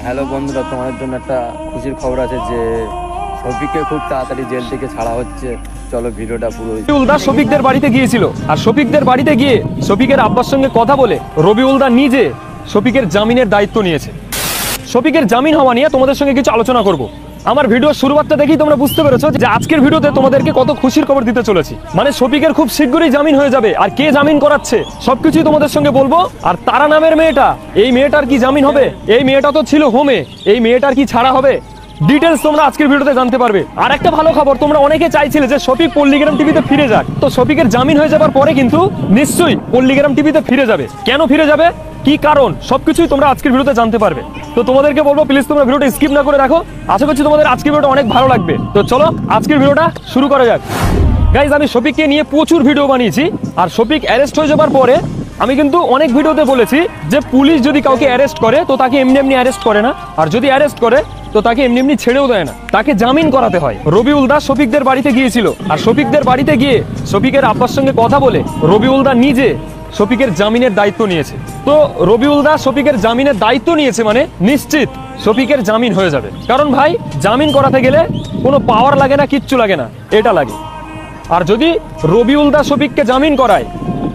Hello বন্ধুরা, তোমাদের জন্য একটা খুশির খবর আছে যে শফিককে খুব তাড়াতাড়ি জেল থেকে ছাড়া হচ্ছে। চলো ভিডিওটা পুরো। রবিউল দা শফিকদের বাড়িতে গিয়েছিল, আর শফিকদের বাড়িতে গিয়ে শফিকের আব্বার সঙ্গে কথা বলে রবিউল দা নিজে শফিকের জামিনের দায়িত্ব নিয়েছে। শফিকের জামিন হওয়া নিয়ে তোমাদের সঙ্গে কিছু আলোচনা করব। আমার ভিডিও শুরুবাতটা দেখেই তোমরা বুঝতে পেরেছো যে আজকের ভিডিওতে তোমাদেরকে কত খুশির খবর দিতে চলেছি। মানে শফিকের খুব শীঘ্রই জামিন হয়ে যাবে, আর কে জামিন করাচ্ছে সবকিছুই তোমাদের সঙ্গে বলবো। আর তারা নামের মেয়েটা, এই মেয়েটার কি জামিন হবে? এই মেয়েটা তো ছিল হোমে, এই মেয়েটার কি ছাড়া হবে? ডিটেলস তোমরা আজকের ভিডিওতে জানতে পারবে। আর একটা ভালো খবর, তোমরা অনেকে চাইছিলে যে শফিক পল্লীগ্রাম টিভিতে ফিরে যাক। তো শফিকের জামিন হয়ে যাবার পরে কিন্তু নিশ্চয়ই পল্লীগ্রাম টিভিতে ফিরে যাবে। কেন ফিরে যাবে, কি কারণ, সবকিছুই তোমরা আজকের ভিডিওতে জানতে পারবে। তো তোমাদেরকে বলবো প্লিজ তোমরা ভিডিওটা স্কিপ না করে দেখো। আশা করছি তোমাদের আজকের ভিডিওটা অনেক ভালো লাগবে। তো চলো আজকের ভিডিওটা শুরু করা যাক। গাইজ, আমি শফিককে নিয়ে প্রচুর ভিডিও বানিয়েছি, আর শফিক অ্যারেস্ট হয়ে যাবার পরে আমি কিন্তু অনেক ভিডিওতে বলেছি যে পুলিশ যদি কাউকে অ্যারেস্ট করে তো তাকে এমনি এমনি অ্যারেস্ট করে না, আর যদি অ্যারেস্ট করে তো তাকে এমনি এমনি ছেড়েও দেয় না, তাকে জামিন করাতে হয়। রবিউল দা শফিকদের বাড়িতে গিয়েছিল, আর শফিকদের বাড়িতে গিয়ে শফিকের আব্বার সঙ্গে কথা বলে রবিউল দা নিজে শফিকের জামিনের দায়িত্ব নিয়েছে। তো রবিউল দা শফিকের জামিনের দায়িত্ব নিয়েছে মানে নিশ্চিত শফিকের জামিন হয়ে যাবে। কারণ ভাই, জামিন করাতে গেলে কোনো পাওয়ার লাগে না, কিচ্ছু লাগে না, এটা লাগে। আর যদি রবিউল দা শফিককে জামিন করায়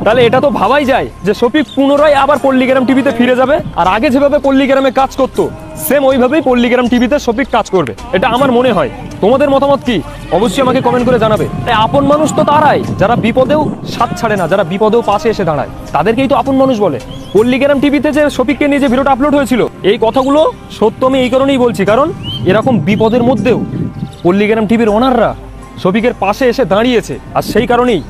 তাহলে এটা তো ভাবাই যায় যে শফিক পুনরায় আবার পল্লীগ্রাম টিভিতে ফিরে যাবে, আর আগে যেভাবে পল্লীগ্রামে কাজ করতো সেম ওইভাবেই পল্লীগ্রাম টিভিতে শফিক কাজ করবে, এটা আমার মনে হয়। তোমাদের মতামত কি অবশ্যই আমাকে কমেন্ট করে জানাবে। আপন মানুষ তো তারাই যারা বিপদেও সাথ ছাড়ে না, যারা বিপদেও পাশে এসে দাঁড়ায়, তাদেরকেই তো আপন মানুষ বলে। পল্লীগ্রাম টিভিতে যে শফিককে নিয়ে যে ভিডিওটা আপলোড হয়েছিল, এই কথাগুলো সত্য আমি এই কারণেই বলছি, কারণ এরকম বিপদের মধ্যেও পল্লীগ্রাম টিভির ওনাররা শফিকের পাশে এসে দাঁড়িয়েছে, আর সেই কারণেই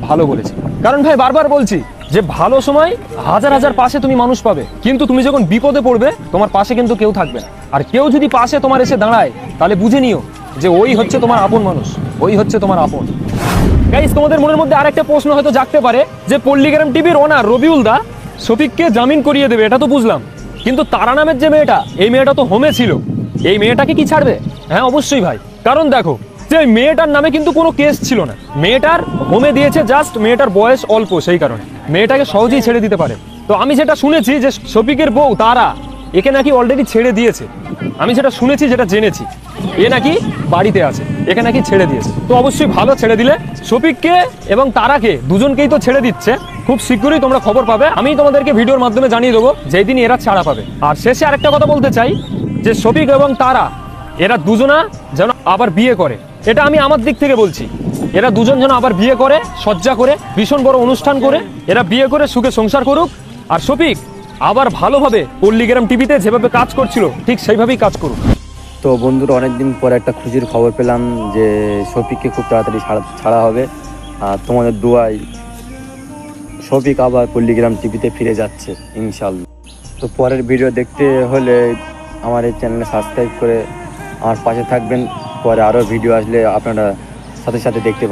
ভালো বলেছি। কারণ ভাই, বারবার বলছি যে ভালো সময় হাজার হাজার পাশে তুমি মানুষ পাবে, কিন্তু তুমি যখন বিপদে পড়বে তোমার পাশে কিন্তু কেউ থাকবে না। আর কেউ যদি পাশে তোমার এসে দাঁড়ায় তাহলে বুঝে নিও যে ওই হচ্ছে তোমার আপন মানুষ, ওই হচ্ছে তোমার আপন। গাইস, তোমাদের মনের মধ্যে আরেকটা প্রশ্ন হয়তো জাগতে পারে যে পল্লীগ্রাম টিভির ওনার রবিউল দা শফিককে জামিন করিয়ে দেবে, এটা তো বুঝলাম, কিন্তু তারা নামের যে মেয়েটা, এই মেয়েটা তো হোমে ছিল, এই মেয়েটাকে কি ছাড়বে? হ্যাঁ অবশ্যই ভাই, কারণ দেখো যে মেয়েটার নামে কিন্তু কোনো কেস ছিল না, মেয়েটার হোমে দিয়েছে, জাস্ট মেয়েটার বয়স অল্প, সেই কারণে মেয়েটাকে সহজেই ছেড়ে দিতে পারে। তো আমি যেটা শুনেছি যে শফিকের বউ তারা একে নাকি অলরেডি ছেড়ে দিয়েছে, আমি যেটা শুনেছি, যেটা জেনেছি, এ নাকি বাড়িতে আছে, একে নাকি ছেড়ে দিয়েছে। তো অবশ্যই ভালো, ছেড়ে দিলে শফিককে এবং তারাকে দুজনকেই তো ছেড়ে দিচ্ছে, খুব শীঘ্রই তোমরা খবর পাবে। আমি তোমাদেরকে ভিডিওর মাধ্যমে জানিয়ে দেবো যেই দিন এরা ছাড়া পাবে। আর শেষে আরেকটা কথা বলতে চাই যে শফিক এবং তারা এরা দুজনা যেন আবার বিয়ে করে, এটা আমি আমার দিক থেকে বলছি। এরা দুজন যেন আবার বিয়ে করে, সজ্জা করে, ভীষণ বড় অনুষ্ঠান করে এরা বিয়ে করে সুখে সংসার করুক, আর শফিক আবার ভালোভাবে পল্লীগ্রাম টিভিতে যেভাবে কাজ করছিল ঠিক সেইভাবেই কাজ করুক। তো বন্ধুরা, অনেকদিন পরে একটা খুশির খবর পেলাম যে শফিককে খুব তাড়াতাড়ি ছাড়া হবে, আর তোমাদের দোয়ায় শফিক আবার পল্লীগ্রাম টিভিতে ফিরে যাচ্ছে ইনশাল্লাহ। তো পরের ভিডিও দেখতে হলে আমার এই চ্যানেলে সাবস্ক্রাইব করে আমার পাশে থাকবেন। পরে আরও ভিডিও আসলে আপনারা সাথে সাথে দেখতে